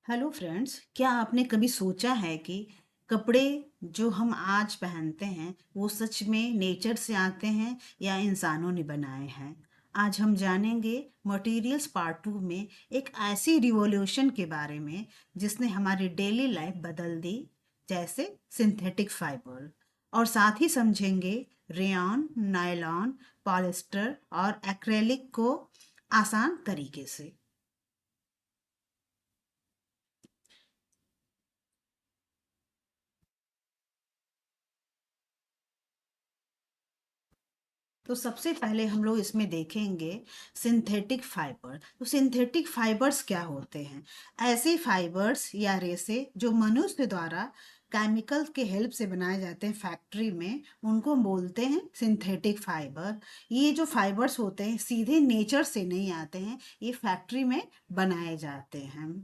Hello friends, क्या आपने कभी सोचा है कि कपड़े जो हम आज पहनते हैं वो सच में नेचर से आते हैं या इंसानों ने बनाए हैं। आज हम जानेंगे मटेरियल्स पार्ट 2 में एक ऐसी रिवॉल्यूशन के बारे में जिसने हमारी डेली लाइफ बदल दी, जैसे सिंथेटिक फाइबर। और साथ ही समझेंगे रेयॉन, नायलॉन, पॉलिस्टर और एक्रेलिक को आसान तरीके से। तो सबसे पहले हम लोग इसमें देखेंगे सिंथेटिक फाइबर। तो सिंथेटिक फाइबर्स क्या होते हैं? ऐसे फाइबर्स या रेसे जो मनुष्य द्वारा केमिकल्स के हेल्प से बनाए जाते हैं फैक्ट्री में, उनको हम बोलते हैं सिंथेटिक फाइबर। ये जो फाइबर्स होते हैं सीधे नेचर से नहीं आते हैं, ये फैक्ट्री में बनाए जाते हैं।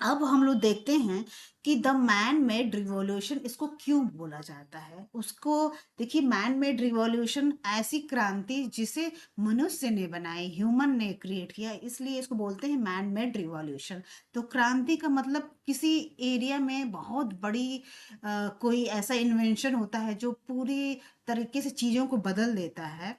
अब हम लोग देखते हैं कि द मैन मेड रिवॉल्यूशन इसको क्यों बोला जाता है। उसको देखिए, मैन मेड रिवॉल्यूशन ऐसी क्रांति जिसे मनुष्य ने बनाई, ह्यूमन ने क्रिएट किया, इसलिए इसको बोलते हैं मैन मेड रिवॉल्यूशन। तो क्रांति का मतलब किसी एरिया में बहुत बड़ी कोई ऐसा इन्वेंशन होता है जो पूरी तरीके से चीज़ों को बदल देता है,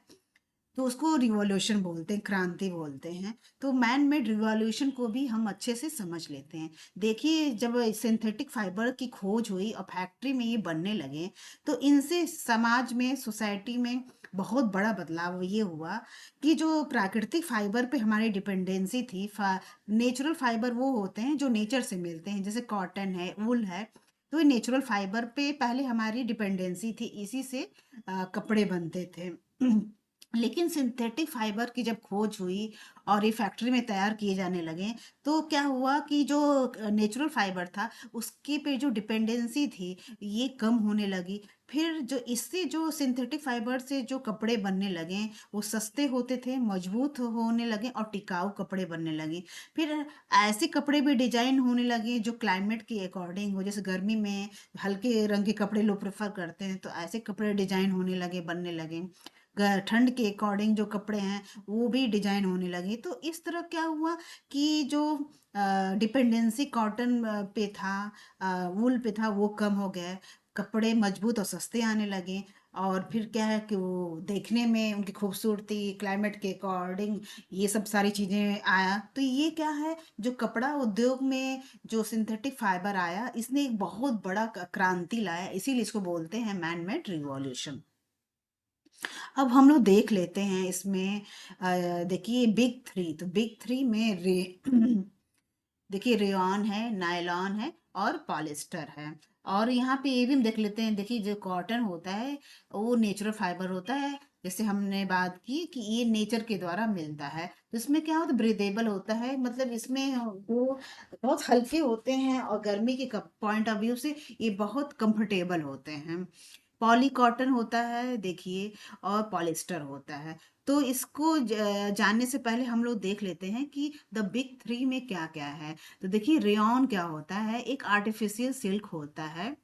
तो उसको रिवॉल्यूशन बोलते हैं, क्रांति बोलते हैं। तो मैन मेड रिवॉल्यूशन को भी हम अच्छे से समझ लेते हैं। देखिए, जब सिंथेटिक फाइबर की खोज हुई और फैक्ट्री में ये बनने लगे, तो इनसे समाज में, सोसाइटी में बहुत बड़ा बदलाव ये हुआ कि जो प्राकृतिक फाइबर पे हमारी डिपेंडेंसी थी, नेचुरल फाइबर वो होते हैं जो नेचर से मिलते हैं, जैसे कॉटन है, वूल है। तो ये नेचुरल फाइबर पे पहले हमारी डिपेंडेंसी थी, इसी से कपड़े बनते थे। लेकिन सिंथेटिक फाइबर की जब खोज हुई और ये फैक्ट्री में तैयार किए जाने लगे, तो क्या हुआ कि जो नेचुरल फाइबर था उसके पे जो डिपेंडेंसी थी ये कम होने लगी। फिर जो इससे जो सिंथेटिक फाइबर से जो कपड़े बनने लगे वो सस्ते होते थे, मजबूत होने लगे और टिकाऊ कपड़े बनने लगे। फिर ऐसे कपड़े भी डिजाइन होने लगे जो क्लाइमेट के अकॉर्डिंग हो, जैसे गर्मी में हल्के रंग के कपड़े लोग प्रेफर करते हैं, तो ऐसे कपड़े डिजाइन होने लगे, बनने लगे। ठंड के अकॉर्डिंग जो कपड़े हैं वो भी डिजाइन होने लगे। तो इस तरह क्या हुआ कि जो डिपेंडेंसी कॉटन पे था, वूल पे था, वो कम हो गया। कपड़े मजबूत और सस्ते आने लगे। और फिर क्या है कि वो देखने में उनकी खूबसूरती, क्लाइमेट के अकॉर्डिंग, ये सब सारी चीज़ें आया। तो ये क्या है, जो कपड़ा उद्योग में जो सिंथेटिक फाइबर आया, इसने एक बहुत बड़ा क्रांति लाया, इसीलिए इसको बोलते हैं मैन मेड रिवॉल्यूशन। अब हम लोग देख लेते हैं इसमें, देखिए बिग थ्री, तो बिग थ्री में रे देखिए, रेयॉन है, नायलॉन है और पॉलिस्टर है। और यहाँ पे ये भी हम देख लेते हैं। देखिए, जो कॉटन होता है वो नेचुरल फाइबर होता है, जैसे हमने बात की कि ये नेचर के द्वारा मिलता है। तो इसमें क्या होता है, ब्रीदेबल होता है, मतलब इसमें वो बहुत हल्के होते हैं और गर्मी के पॉइंट ऑफ व्यू से ये बहुत कंफर्टेबल होते हैं। पॉली कॉटन होता है देखिए, और पॉलिस्टर होता है। तो इसको जानने से पहले हम लोग देख लेते हैं कि द बिग थ्री में क्या क्या है। तो देखिए, रेयॉन क्या होता है, एक आर्टिफिशियल सिल्क होता है।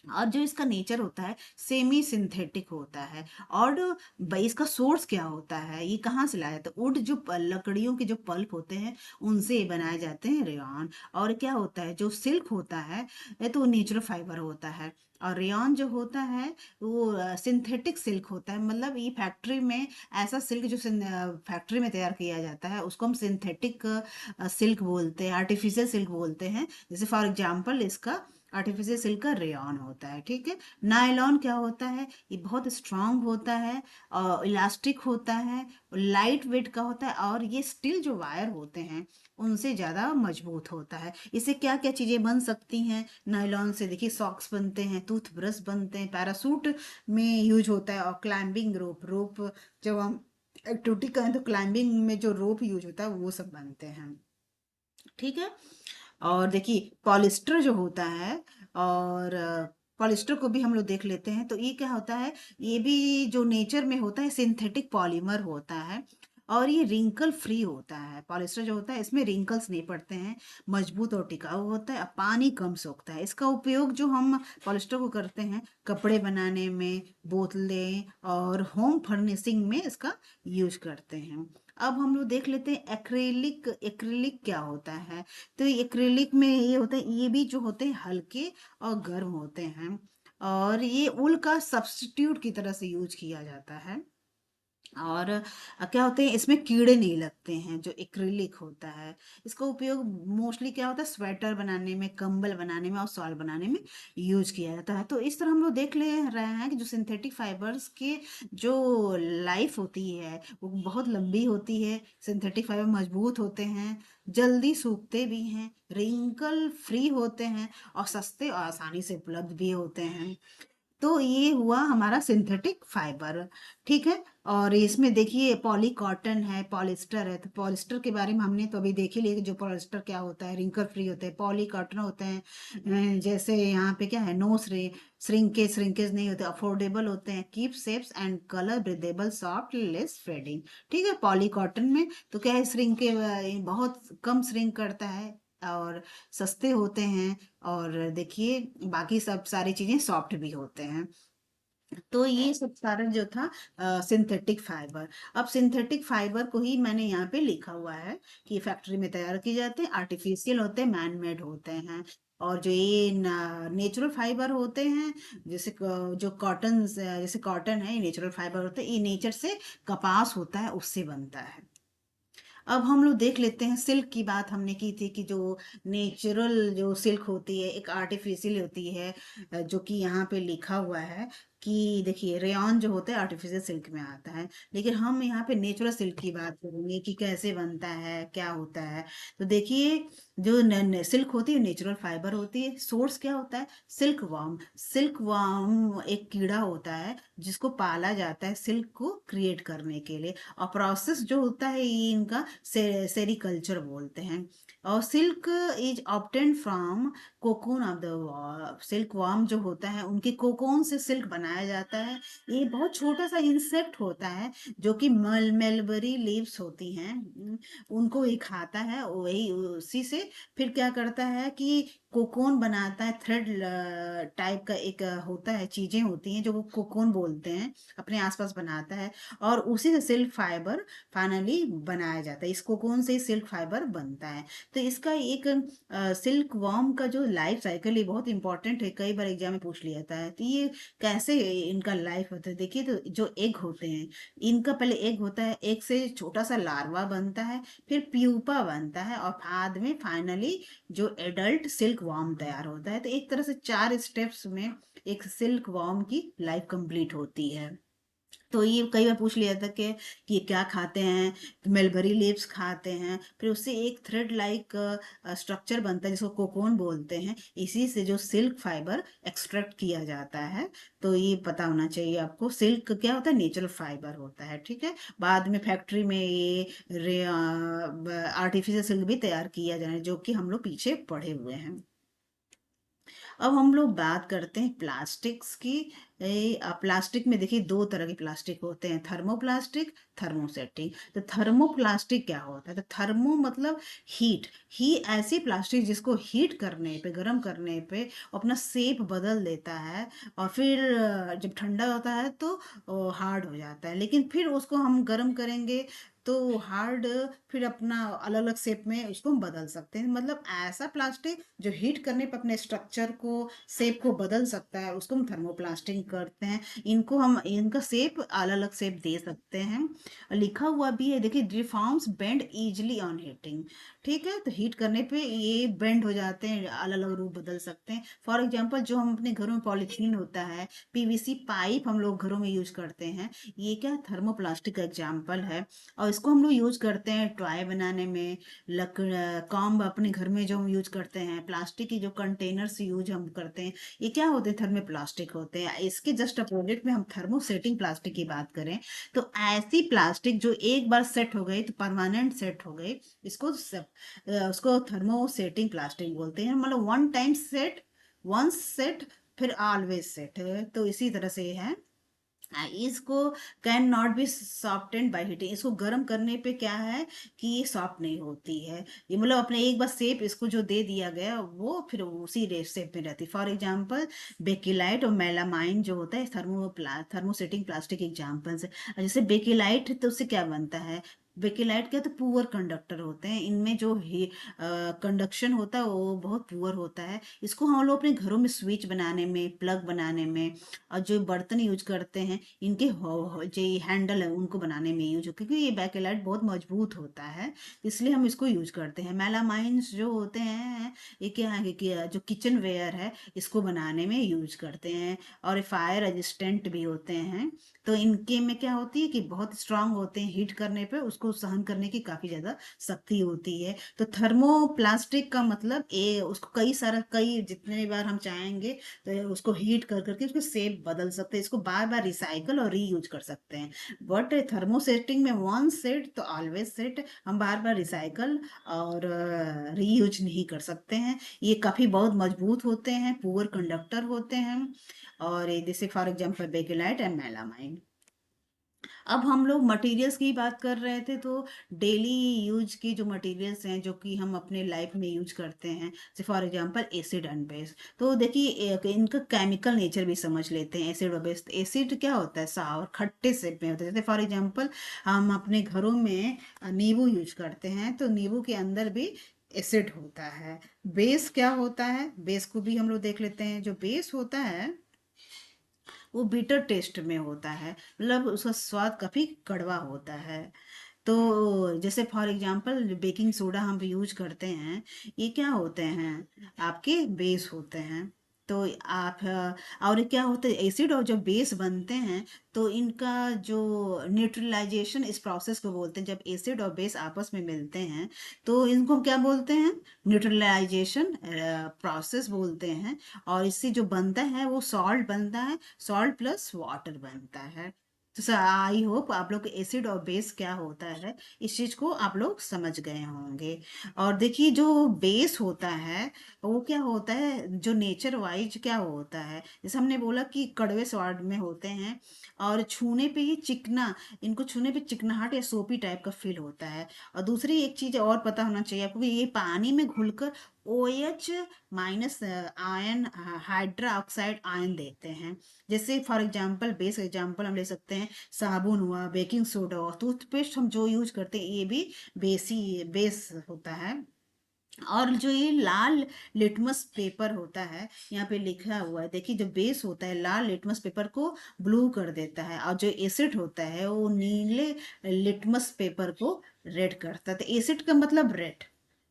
और जो इसका नेचर होता है सेमी सिंथेटिक होता है। और इसका सोर्स क्या होता है, ये कहाँ से लाया, तो वुड, जो लकड़ियों के जो पल्प होते हैं उनसे ये बनाए जाते हैं रेयॉन। और क्या होता है, जो सिल्क होता है ये तो नेचुरल फाइबर होता है। और रेयॉन जो होता है वो सिंथेटिक सिल्क होता है, मतलब ये फैक्ट्री में ऐसा सिल्क जो फैक्ट्री में तैयार किया जाता है उसको हम सिंथेटिक सिल्क बोलते हैं, आर्टिफिशियल सिल्क बोलते हैं। जैसे फॉर एग्जांपल इसका आर्टिफिशियल सिल्क का रेयॉन होता है, ठीक है। नायलॉन क्या होता है, ये बहुत स्ट्रांग होता है और इलास्टिक होता है, लाइट वेट का होता है, और ये स्टील जो वायर होते हैं उनसे ज़्यादा मजबूत होता है। इससे क्या क्या चीज़ें बन सकती हैं नायलॉन से, देखिए सॉक्स बनते हैं, टूथब्रश बनते हैं, पैरासूट में यूज होता है, और क्लाइंबिंग रोप, जब हम एक्टिविटी करें तो क्लाइंबिंग में जो रोप यूज होता है वो सब बनते हैं, ठीक है। और देखिए, पॉलिस्टर जो होता है, और पॉलिस्टर को भी हम लोग देख लेते हैं। तो ये क्या होता है, ये भी जो नेचर में होता है सिंथेटिक पॉलीमर होता है। और ये रिंकल फ्री होता है। पॉलिस्टर जो होता है इसमें रिंकल्स नहीं पड़ते हैं, मजबूत और टिकाऊ होता है, और पानी कम सोखता है। इसका उपयोग जो हम पॉलिस्टर को करते हैं कपड़े बनाने में, बोतलें और होम फर्निशिंग में इसका यूज करते हैं। अब हम लोग देख लेते हैं एक्रेलिक। एक्रेलिक क्या होता है? तो एक्रेलिक में ये होता है, ये भी जो होते हैं हल्के और गर्म होते हैं, और ये वूल का सब्स्टिट्यूट की तरह से यूज किया जाता है। और क्या होते हैं, इसमें कीड़े नहीं लगते हैं जो एक्रिलिक होता है। इसका उपयोग मोस्टली क्या होता है, स्वेटर बनाने में, कंबल बनाने में और शॉल बनाने में यूज किया जाता है। तो इस तरह हम लोग देख ले रहे हैं कि जो सिंथेटिक फाइबर्स के जो लाइफ होती है वो बहुत लंबी होती है। सिंथेटिक फाइबर मजबूत होते हैं, जल्दी सूखते भी हैं, रिंकल फ्री होते हैं और सस्ते और आसानी से उपलब्ध भी होते हैं। तो ये हुआ हमारा सिंथेटिक फाइबर। ठीक है। और इसमें देखिए पॉली कॉटन है, पॉलिस्टर है। तो पॉलिस्टर के बारे में हमने तो अभी देख ही लिया कि जो पॉलिस्टर क्या होता है, रिंकल फ्री होते हैं। पॉली कॉटन होते हैं जैसे यहाँ पे क्या है, नो श्रिंकेज, श्रिंकेज नहीं होते, अफोर्डेबल होते हैं, keep shapes and colour, breathable, soft, less fading. ठीक है। पॉली कॉटन में तो क्या है, श्रिंके बहुत कम श्रिंक करता है और सस्ते होते हैं। और देखिए बाकी सब सारी चीजें सॉफ्ट भी होते हैं। तो ये सब सारा जो था सिंथेटिक फाइबर। अब सिंथेटिक फाइबर को ही मैंने यहाँ पे लिखा हुआ है कि फैक्ट्री में तैयार किए जाते हैं, आर्टिफिशियल होते हैं, मैन मेड होते हैं। और जो ये नेचुरल फाइबर होते हैं, जैसे जो कॉटन, जैसे कॉटन है, ये नेचुरल फाइबर होते हैं, ये नेचर से कपास होता है उससे बनता है। अब हम लोग देख लेते हैं, सिल्क की बात हमने की थी कि जो नेचुरल जो सिल्क होती है एक आर्टिफिशियल होती है, जो कि यहाँ पे लिखा हुआ है कि देखिए रेयॉन जो होता है आर्टिफिशियल सिल्क में आता है, लेकिन हम यहाँ पे नेचुरल सिल्क की बात करेंगे कि कैसे बनता है, क्या होता है। तो देखिए जो सिल्क होती है नेचुरल फाइबर होती है। सोर्स क्या होता है, सिल्क वर्म। सिल्क वर्म एक कीड़ा होता है जिसको पाला जाता है सिल्क को क्रिएट करने के लिए। और प्रोसेस जो होता है ये इनका सेरिकल्चर बोलते हैं। और silk is obtain from cocoon of the silk worm जो होता है उनके कोकून से सिल्क बनाया जाता है। ये बहुत छोटा सा इंसेक्ट होता है जो कि मेलबरी लीव्स होती हैं, उनको ही खाता है। वही उसी से फिर क्या करता है कि कोकोन बनाता है। थ्रेड टाइप का एक होता है, चीजें होती हैं जो वो कोकोन बोलते हैं, अपने आसपास बनाता है। और उसी से सिल्क फाइबर फाइनली बनाया जाता है। इस कोकोन से ही सिल्क फाइबर बनता है। तो इसका एक सिल्क वॉर्म का जो लाइफ साइकिल है बहुत इंपॉर्टेंट है, कई बार एग्जाम में पूछ लिया जाता है। तो ये कैसे इनका लाइफ होता है, देखिए तो जो एग होते हैं, इनका पहले एग होता है, एग से छोटा सा लार्वा बनता है, फिर प्यूपा बनता है और बाद में फाइनली जो एडल्ट सिल्क वॉर्म तैयार होता है। तो एक तरह से 4 स्टेप्स में एक सिल्क वॉर्म की लाइफ कंप्लीट होती है। तो ये कई बार पूछ लिया था कि ये क्या खाते हैं, तो मेलबरी लीव्स खाते हैं, फिर उससे एक थ्रेड लाइक स्ट्रक्चर बनता है जिसको कोकोन बोलते हैं। इसी से जो सिल्क फाइबर एक्सट्रैक्ट किया जाता है। तो ये पता होना चाहिए आपको, सिल्क क्या होता है, नेचुरल फाइबर होता है। ठीक है। बाद में फैक्ट्री में ये आर्टिफिशियल सिल्क भी तैयार किया जाए जो कि हम लोग पीछे पढ़े हुए हैं। अब हम लोग बात करते हैं प्लास्टिक्स की। प्लास्टिक में देखिए 2 तरह के प्लास्टिक होते हैं, थर्मोप्लास्टिक, थर्मोसेटिंग। तो थर्मोप्लास्टिक क्या होता है, तो थर्मो मतलब हीट। ही ऐसी प्लास्टिक जिसको हीट करने पे, गर्म करने पे अपना शेप बदल देता है, और फिर जब ठंडा होता है तो हार्ड हो जाता है, लेकिन फिर उसको हम गर्म करेंगे तो हार्ड फिर अपना अलग अलग शेप में उसको हम बदल सकते हैं। मतलब ऐसा प्लास्टिक जो हीट करने पर अपने स्ट्रक्चर को, शेप को बदल सकता है, उसको हम थर्मोप्लास्टिक करते हैं। इनको हम इनका शेप अलग अलग शेप दे सकते हैं। लिखा हुआ भी है देखिए, deforms bend easily on heating. ठीक है। तो हीट करने पे ये बेंड हो जाते हैं, अलग अलग रूप बदल सकते हैं। फॉर एग्जाम्पल जो हम अपने घरों में पॉलीथीन होता है, पीवीसी पाइप हम लोग घरों में यूज करते हैं, ये क्या थर्मोप्लास्टिक का एग्जाम्पल है। और इसको हम लोग यूज करते हैं टॉय बनाने में, लकड़ कॉम्ब अपने घर में जो हम यूज करते हैं, प्लास्टिक की जो कंटेनर्स यूज हम करते हैं, ये क्या होते हैं, थर्मोप्लास्टिक होते हैं। इसके जस्ट अपोजिट में हम थर्मोसेटिंग प्लास्टिक की बात करें तो ऐसी प्लास्टिक जो एक बार सेट हो गई तो परमानेंट सेट हो गई, उसको थर्मोसेटिंग प्लास्टिक बोलते हैं। मतलब one time set, once set, फिर ऑलवेज सेट है। तो इसी तरह से ये है। इसको can not be softened by heating. इसको गर्म करने पे क्या है कि ये सॉफ्ट नहीं होती है। ये मतलब अपने एक बार शेप इसको जो दे दिया गया वो फिर उसी शेप में रहती है। फॉर एग्जांपल बेकिलाइट और मेलामाइन जो होता है थर्मोसेटिंग प्लास्टिक एग्जांपल्स है। जैसे बेकिलाइट तो उससे क्या बनता है, बेकेलाइट क्या, तो पुअर कंडक्टर होते हैं, इनमें जो कंडक्शन होता है वो बहुत पुअर होता है। इसको हम लोग अपने घरों में स्विच बनाने में, प्लग बनाने में, और जो बर्तन यूज करते हैं इनके जो हैंडल है उनको बनाने में यूज, क्योंकि ये बेकेलाइट बहुत मजबूत होता है, इसलिए हम इसको यूज करते हैं। मेलामाइंस जो होते हैं ये क्या है कि जो किचन वेयर है इसको बनाने में यूज करते हैं, और ये फायर रेजिस्टेंट भी होते हैं। तो इनके में क्या होती है कि बहुत स्ट्रांग होते हैं, हीट करने पे उसको सहन करने की काफी ज्यादा शक्ति होती है। तो थर्मोप्लास्टिक का मतलब ये, उसको कई जितने बार हम चाहेंगे तो उसको हीट कर करके उसकी शेप बदल सकते हैं, इसको बार बार रिसाइकल और रीयूज कर सकते हैं। बट थर्मोसेटिंग में वन सेट तो ऑलवेज सेट, हम बार बार रिसाइकल और रीयूज नहीं कर सकते हैं। ये काफी बहुत मजबूत होते हैं, पुअर कंडक्टर होते हैं, और ये जैसे for example bakelite and melamine. अब हम लोग मटेरियल्स की बात कर रहे थे, तो डेली यूज की जो मटेरियल्स हैं जो कि हम अपने लाइफ में यूज करते हैं, जैसे for example acid and base. तो देखिए इनका केमिकल नेचर भी समझ लेते हैं। एसिड और बेस, एसिड क्या होता है, सावर खट्टे से में होता है। जैसे फॉर एग्जांपल हम अपने घरों में नींबू यूज करते हैं, तो नींबू के अंदर भी एसिड होता है। बेस क्या होता है, बेस को भी हम लोग देख लेते हैं। जो बेस होता है वो बिटर टेस्ट में होता है, मतलब उसका स्वाद काफी कड़वा होता है। तो जैसे फॉर एग्जांपल बेकिंग सोडा हम यूज करते हैं, ये क्या होते हैं, आपके बेस होते हैं। तो आप और क्या होता है, एसिड और जब बेस बनते हैं तो इनका जो न्यूट्रलाइजेशन, इस प्रोसेस को बोलते हैं। जब एसिड और बेस आपस में मिलते हैं तो इनको क्या बोलते हैं, न्यूट्रलाइजेशन प्रोसेस बोलते हैं। और इससे जो बनता है वो सॉल्ट बनता है, सॉल्ट प्लस वाटर बनता है। तो सर आई होप आप लोग एसिड और बेस क्या होता है इस चीज को आप लोग समझ गए होंगे। और देखिए जो बेस होता है वो क्या होता है, जो नेचर वाइज क्या होता है, जैसे हमने बोला कि कड़वे स्वाद में होते हैं, और छूने पे ही चिकना, इनको छूने पे चिकनाहट या सोपी टाइप का फील होता है। और दूसरी एक चीज और पता होना चाहिए आपको, ये पानी में घुलकर OH minus ion, hydra oxide ion देते हैं। जैसे फॉर एग्जांपल बेस एग्जांपल हम ले सकते हैं, साबुन हुआ, बेकिंग सोडा हुआ, टूथपेस्ट हम जो यूज करते हैं ये भी बेस होता है। और जो ये लाल लिटमस पेपर होता है, यहाँ पे लिखा हुआ है देखिए, जो बेस होता है लाल लिटमस पेपर को ब्लू कर देता है, और जो एसिड होता है वो नीले लिटमस पेपर को रेड करता है। तो एसिड का मतलब रेड,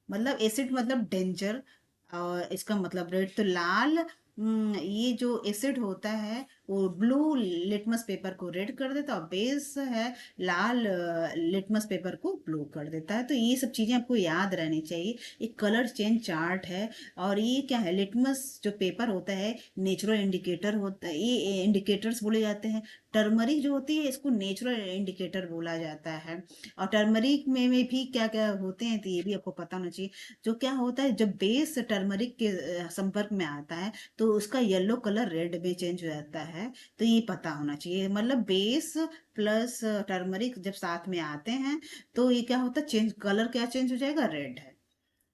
मतलब एसिड मतलब डेंजर, और इसका मतलब रेड। तो लाल ये जो एसिड होता है वो ब्लू लिटमस पेपर को रेड कर देता है, और बेस है लाल लिटमस पेपर को ब्लू कर देता है। तो ये सब चीजें आपको याद रहनी चाहिए। एक कलर चेंज चार्ट है। और ये क्या है, लिटमस जो पेपर होता है नेचुरल इंडिकेटर होता है, ये इंडिकेटर्स बोले जाते हैं। टर्मरिक जो होती है इसको नेचुरल इंडिकेटर बोला जाता है। और टर्मरिक में भी क्या क्या होते हैं तो ये भी आपको पता होना चाहिए। जो क्या होता है, जब बेस टर्मरिक के संपर्क में आता है तो उसका येलो कलर रेड में चेंज हो जाता है। तो ये पता होना चाहिए, मतलब बेस प्लस टर्मरिक जब साथ में आते हैं तो ये क्या होता है, चेंज कलर क्या चेंज हो जाएगा, रेड है।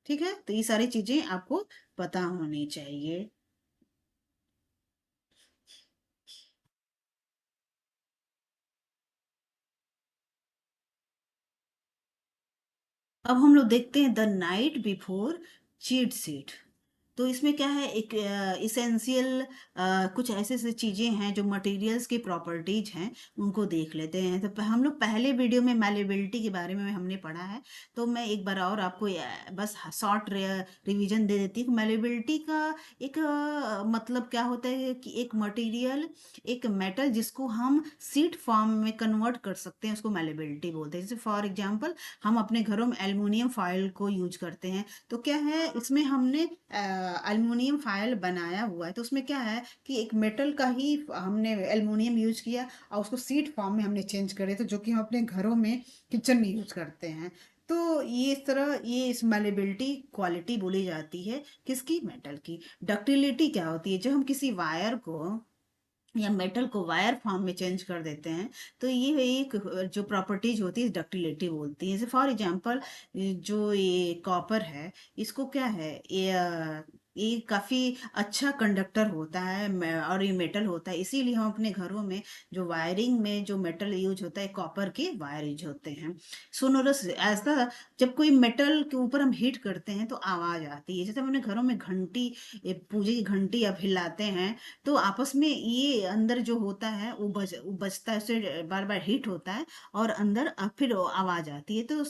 ठीक है, तो ये सारी चीजें आपको पता होनी चाहिए। अब हम लोग देखते हैं the night before cheat sheet. तो इसमें क्या है, एक इसेंशियल कुछ ऐसे ऐसे चीजें हैं जो मटेरियल्स की प्रॉपर्टीज हैं, उनको देख लेते हैं। तो हम लोग पहले वीडियो में मैलेबिलिटी के बारे में हमने पढ़ा है, तो मैं एक बार और आपको बस शॉर्ट रिवीजन दे देती हूँ। मैलेबिलिटी का एक मतलब क्या होता है कि एक मटेरियल, एक मेटल जिसको हम सीट फॉर्म में कन्वर्ट कर सकते हैं उसको मैलेबिलिटी बोलते हैं। जैसे फॉर एग्जांपल हम अपने घरों में एल्युमिनियम फॉयल को यूज करते हैं, तो क्या है इसमें हमने एल्युमिनियम फाइल बनाया हुआ है, तो उसमें क्या है कि एक मेटल का ही हमने एल्युमिनियम यूज किया और उसको सीट फॉर्म में हमने चेंज करे, तो जो कि हम अपने घरों में किचन में यूज करते हैं। तो ये इस तरह ये इस मैलेबिलिटी क्वालिटी बोली जाती है किसकी, मेटल की। डक्टिलिटी क्या होती है, जब हम किसी वायर को या मेटल को वायर फॉर्म में चेंज कर देते हैं, तो ये एक जो प्रॉपर्टीज होती है डक्टिलिटी बोलती है। जैसे फॉर एग्जांपल जो ये कॉपर है, इसको क्या है, ये ये काफ़ी अच्छा कंडक्टर होता है और ये मेटल होता है, इसीलिए हम अपने घरों में जो वायरिंग में जो मेटल यूज होता है, कॉपर के वायर यूज होते हैं। सोनोरस ऐसा, जब कोई मेटल के ऊपर हम हीट करते हैं तो आवाज़ आती है। जैसे हम अपने घरों में घंटी, पूजे की घंटी अब हिलाते हैं, तो आपस में ये अंदर जो होता है वो बजता है, उससे बार बार हीट होता है और अंदर फिर आवाज़ आती है। तो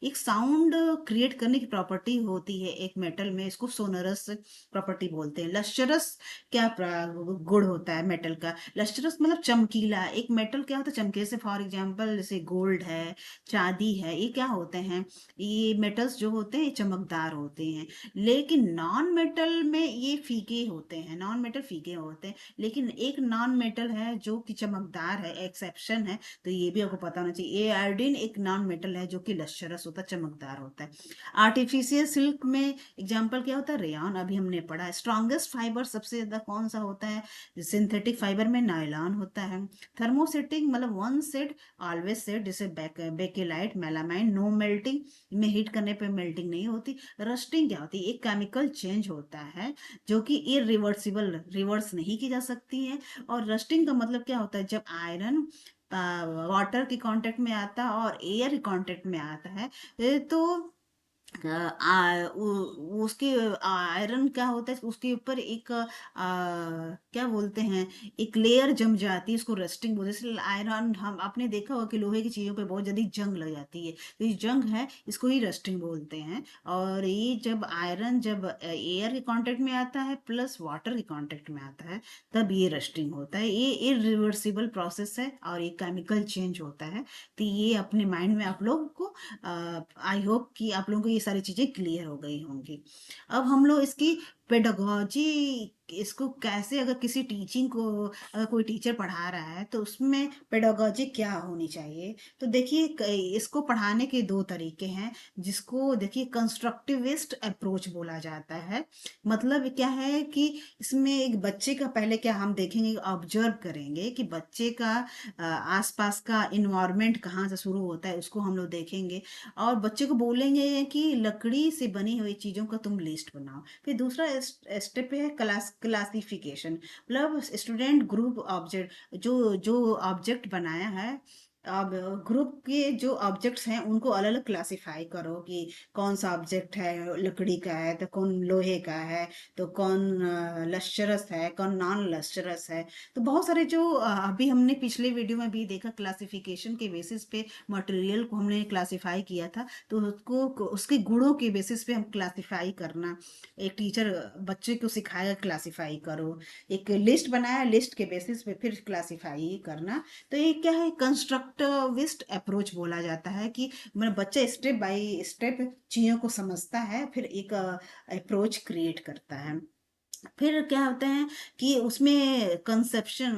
एक साउंड क्रिएट करने की प्रॉपर्टी होती है एक मेटल में, इसको सोनरस प्रॉपर्टी बोलते हैं। लश्चरस क्या गुण होता है मेटल का? लश्चरस मतलब चमकीला। एक मेटल क्या होता है? चमकीला। जैसे फॉर एग्जांपल जैसे गोल्ड है, चांदी है, ये क्या होते हैं? ये मेटल्स जो होते हैं ये चमकदार होते हैं। लेकिन नॉन मेटल में ये फीके होते हैं, नॉन मेटल फीके होते हैं। लेकिन एक नॉन मेटल है जो कि चमकदार है, एक्सेप्शन है, तो ये भी आपको पता होना चाहिए। ये आयोडीन एक नॉन मेटल है जो कि लश्चरस होता है, चमकदार होता है। आर्टिफिशियल सिल्क में एग्जाम्पल क्या होता है? रेयॉन, अभी हमने पढ़ा है। स्ट्रॉन्गेस्ट फाइबर सबसे ज्यादा कौन सा होता है? सिंथेटिक फाइबर में नायलॉन होता है। थर्मोसेटिंग मतलब वन सेट ऑलवेज सेट, जैसे बेकेलाइट, मेलामाइन, नो मेल्टिंग, में हीट करने पे मेल्टिंग नहीं होती। रस्टिंग क्या होती है? एक केमिकल चेंज होता है जो कि इरिवर्सिबल, रिवर्स नहीं की जा सकती है। और रस्टिंग का मतलब क्या होता है? जब आयरन वाटर के कांटेक्ट में आता है और एयर के कांटेक्ट में आता है, तो उसके आयरन क्या होता है, उसके ऊपर एक क्या बोलते हैं, एक लेयर जम जाती है, उसको रस्टिंग बोलते हैं। जैसे आयरन, हम आपने देखा होगा कि लोहे की चीज़ों पे बहुत जल्दी जंग लग जाती है, तो ये जंग है, इसको ही रस्टिंग बोलते हैं। और ये जब आयरन जब एयर के कांटेक्ट में आता है प्लस वाटर के कांटेक्ट में आता है, तब ये रस्टिंग होता है। ये इरिवर्सिबल प्रोसेस है और ये केमिकल चेंज होता है। तो ये अपने माइंड में आप लोगों को, आई होप कि आप लोगों को ये सारी चीज़ें क्लियर हो गई होंगी। अब हम लोग इसकी पेडागोजी, इसको कैसे, अगर किसी टीचिंग को, अगर कोई टीचर पढ़ा रहा है तो उसमें पेडागोजी क्या होनी चाहिए? तो देखिए, इसको पढ़ाने के दो तरीके हैं, जिसको देखिए कंस्ट्रक्टिविस्ट अप्रोच बोला जाता है। मतलब क्या है कि इसमें एक बच्चे का, पहले क्या हम देखेंगे, ऑब्जर्व करेंगे कि बच्चे का आसपास का इन्वायरमेंट कहाँ से शुरू होता है, उसको हम लोग देखेंगे। और बच्चे को बोलेंगे कि लकड़ी से बनी हुई चीज़ों का तुम लिस्ट बनाओ। फिर दूसरा स्टेप है क्लासिफिकेशन, मतलब स्टूडेंट ग्रुप ऑब्जेक्ट, जो जो ऑब्जेक्ट बनाया है, अब ग्रुप के जो ऑब्जेक्ट्स हैं उनको अलग अलग क्लासिफाई करो कि कौन सा ऑब्जेक्ट है लकड़ी का है, तो कौन लोहे का है, तो कौन लश्चरस है, कौन नॉन लश्चरस है। तो बहुत सारे जो अभी हमने पिछले वीडियो में भी देखा, क्लासिफिकेशन के बेसिस पे मटेरियल को हमने क्लासिफाई किया था, तो उसको उसके गुणों के बेसिस पे हम क्लासिफाई करना, एक टीचर बच्चे को सिखाया क्लासिफाई करो, एक लिस्ट बनाया, लिस्ट के बेसिस पे फिर क्लासिफाई करना। तो ये क्या है, कंस्ट्रक्टिविस्ट अप्रोच बोला जाता है कि मतलब बच्चा स्टेप बाय स्टेप चीज़ों को समझता है, फिर एक अप्रोच क्रिएट करता है। फिर क्या होता है कि उसमें कंसेप्शन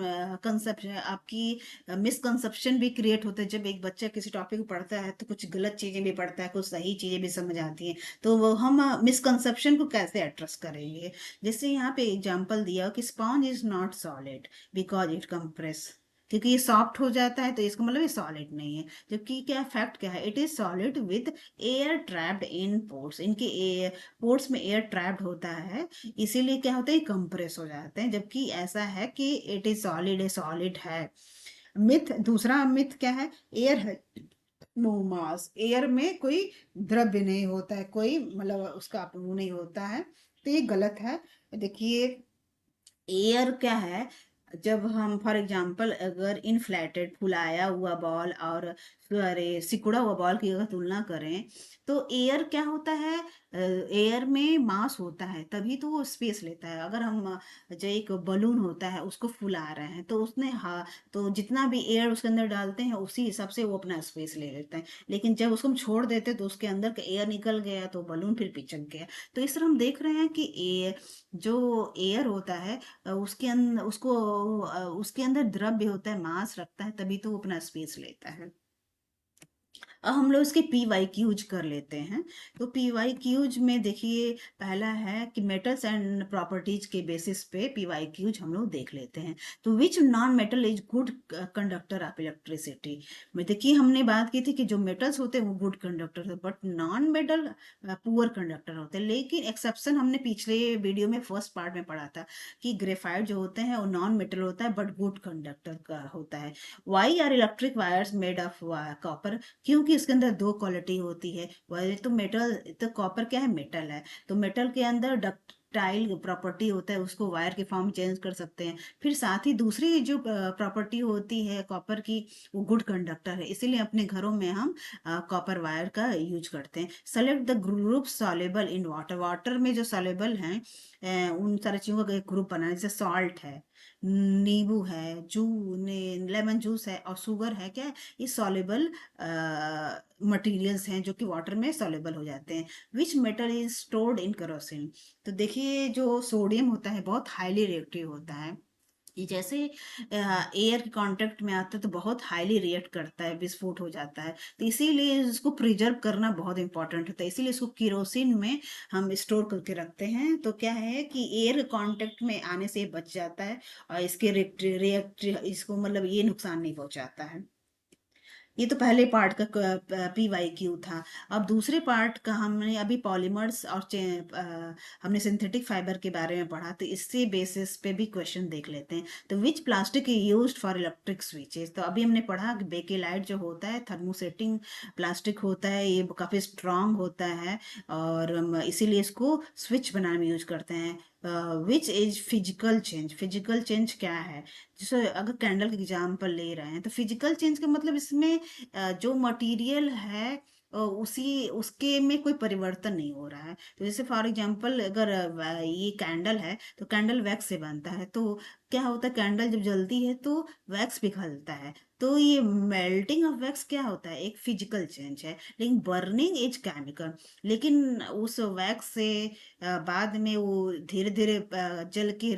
आपकी मिसकंसेप्शन भी क्रिएट होता है। जब एक बच्चा किसी टॉपिक को पढ़ता है तो कुछ गलत चीज़ें भी पढ़ता है, कुछ सही चीज़ें भी समझ आती हैं, तो वो हम मिसकंसेप्शन को कैसे एड्रेस करेंगे? जैसे यहाँ पे एग्जांपल दिया कि sponge is not solid because it compress, क्योंकि ये सॉफ्ट हो जाता है तो इसका मतलब ये सॉलिड नहीं है। जबकि क्या फैक्ट क्या है, it is solid with air trapped in pores, इनके पोर्स में एयर ट्रैप्ड होता है, इसीलिए क्या होता है, कंप्रेस हो जाते हैं। जबकि ऐसा है कि इट इज सॉलिड, है सॉलिड है। मिथ, दूसरा मिथ क्या है, एयर है नो मास, एयर में कोई द्रव्य नहीं होता है, कोई मतलब उसका वो नहीं होता है, तो ये गलत है। देखिए, एयर क्या है, जब हम फॉर एग्जांपल अगर इनफ्लेटेड, फुलाया हुआ बॉल और अरे सिकुड़ा हुआ बॉल की अगर तुलना करें, तो एयर क्या होता है, एयर में मास होता है तभी तो वो स्पेस लेता है। अगर हम जो एक बलून होता है उसको फुला रहे हैं तो उसने, हाँ, तो जितना भी एयर उसके अंदर डालते हैं उसी हिसाब से वो अपना स्पेस ले लेता है। लेकिन जब उसको हम छोड़ देते हैं तो उसके अंदर का एयर निकल गया तो बलून फिर पिचक गया। तो इस तरह हम देख रहे हैं कि एयर, जो एयर होता है, उसके अंदर उसको उसके अंदर द्रव्य होता है, मास रखता है, तभी तो वो अपना स्पेस लेता है। अब हम लोग इसके पी वाई क्यूज कर लेते हैं। तो पी वाई क्यूज में देखिए, पहला है कि मेटल्स एंड प्रॉपर्टीज के बेसिस पे पी वाई क्यूज हम लोग देख लेते हैं। तो which non metal is good conductor of electricity. में देखिए, हमने बात की थी कि जो मेटल्स होते हैं वो गुड कंडक्टर है, but non metal poor conductor होते हैं। लेकिन एक्सेप्शन हमने पिछले वीडियो में फर्स्ट पार्ट में पढ़ा था कि ग्रेफाइट जो होते हैं वो नॉन मेटल होता है बट गुड कंडक्टर का होता है। Why are electric wires made of copper, क्योंकि इसके अंदर दो क्वालिटी होती है। वह तो मेटल, तो कॉपर क्या है, मेटल है, तो मेटल के अंदर डक्टाइल प्रॉपर्टी होता है, उसको वायर के फॉर्म चेंज कर सकते हैं। फिर साथ ही दूसरी जो प्रॉपर्टी होती है कॉपर की, वो गुड कंडक्टर है, इसीलिए अपने घरों में हम कॉपर वायर का यूज करते हैं। Select the group soluble in water, water में जो सॉल्युबल हैं उन सारी चीज़ों का एक ग्रुप बनाना, जैसे सॉल्ट है, नींबू है, लेमन जूस है और शुगर है, क्या है, ये सॉल्युबल मटेरियल्स हैं जो कि वाटर में सॉल्युबल हो जाते हैं। Which metal is stored in kerosene. तो देखिए, जो सोडियम होता है बहुत हाईली रिएक्टिव होता है, ये जैसे एयर के कांटेक्ट में आता है तो बहुत हाईली रिएक्ट करता है, विस्फोट हो जाता है। तो इसीलिए इसको प्रिजर्व करना बहुत इंपॉर्टेंट होता है, इसीलिए इसको केरोसिन में हम स्टोर करके रखते हैं। तो क्या है कि एयर कांटेक्ट में आने से ये बच जाता है और इसके रिएक्ट इसको मतलब ये नुकसान नहीं पहुंचाता है। ये तो पहले पार्ट का पी वाई क्यू था। अब दूसरे पार्ट का हमने अभी पॉलीमर्स और हमने सिंथेटिक फाइबर के बारे में पढ़ा, तो इससे बेसिस पे भी क्वेश्चन देख लेते हैं। तो which plastic used for electric switches. तो अभी हमने पढ़ा कि बेकेलाइट जो होता है थर्मोसेटिंग प्लास्टिक होता है, ये काफ़ी स्ट्रांग होता है और इसीलिए इसको स्विच बनाने में यूज करते हैं। Which is physical change, physical change क्या है, जैसे अगर कैंडल का एग्जाम्पल ले रहे हैं तो फिजिकल चेंज का मतलब इसमें जो मटेरियल है उसी उसके में कोई परिवर्तन नहीं हो रहा है। तो जैसे फॉर एग्जांपल अगर ये कैंडल है तो कैंडल वैक्स से बनता है, तो क्या होता है, कैंडल जब जलती है तो वैक्स पिघलता है, तो ये मेल्टिंग ऑफ वैक्स क्या होता है, एक फिजिकल चेंज है। लेकिन बर्निंग इज केमिकल, लेकिन उस वैक्स से बाद में वो धीरे धीरे जल के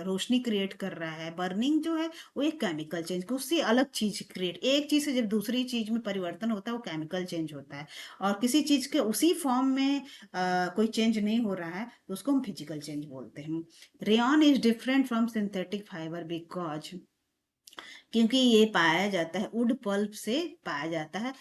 रोशनी क्रिएट कर रहा है। बर्निंग जो है वो एक केमिकल चेंज, उससे अलग चीज क्रिएट, एक चीज से जब दूसरी चीज में परिवर्तन होता है वो केमिकल चेंज होता है। और किसी चीज के उसी फॉर्म में कोई चेंज नहीं हो रहा है तो उसको हम फिजिकल चेंज बोलते हैं। Rayon is different from synthetic fibre because, क्योंकि ये पाया जाता है वुड पल्प से पाया जाता है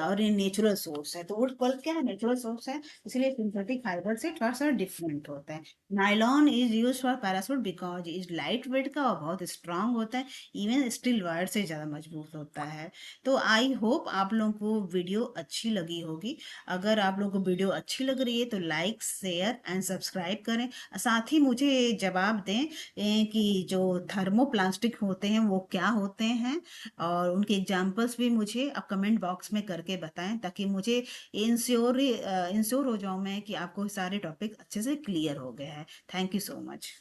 और ये नेचुरल सोर्स है। तो वुड पल्प क्या है, नेचुरल सोर्स है, इसलिए सिंथेटिक फाइबर से थोड़ा सा डिफरेंट होता है। Nylon is use for parachute because is light weight का और बहुत स्ट्रांग होता है, इवन स्टील वायर से ज़्यादा मजबूत होता है। तो आई होप आप लोगों को वीडियो अच्छी लगी होगी। अगर आप लोगों को वीडियो अच्छी लग रही है तो लाइक शेयर एंड सब्सक्राइब करें, साथ ही मुझे जवाब दें कि जो थर्मोप्लास्टिक होते हैं वो क्या होते हैं, और उनके एग्जाम्पल्स भी मुझे आप कमेंट बॉक्स में करके बताएं, ताकि मुझे इंश्योर हो जाऊं मैं कि आपको सारे टॉपिक अच्छे से क्लियर हो गए हैं। Thank you so much.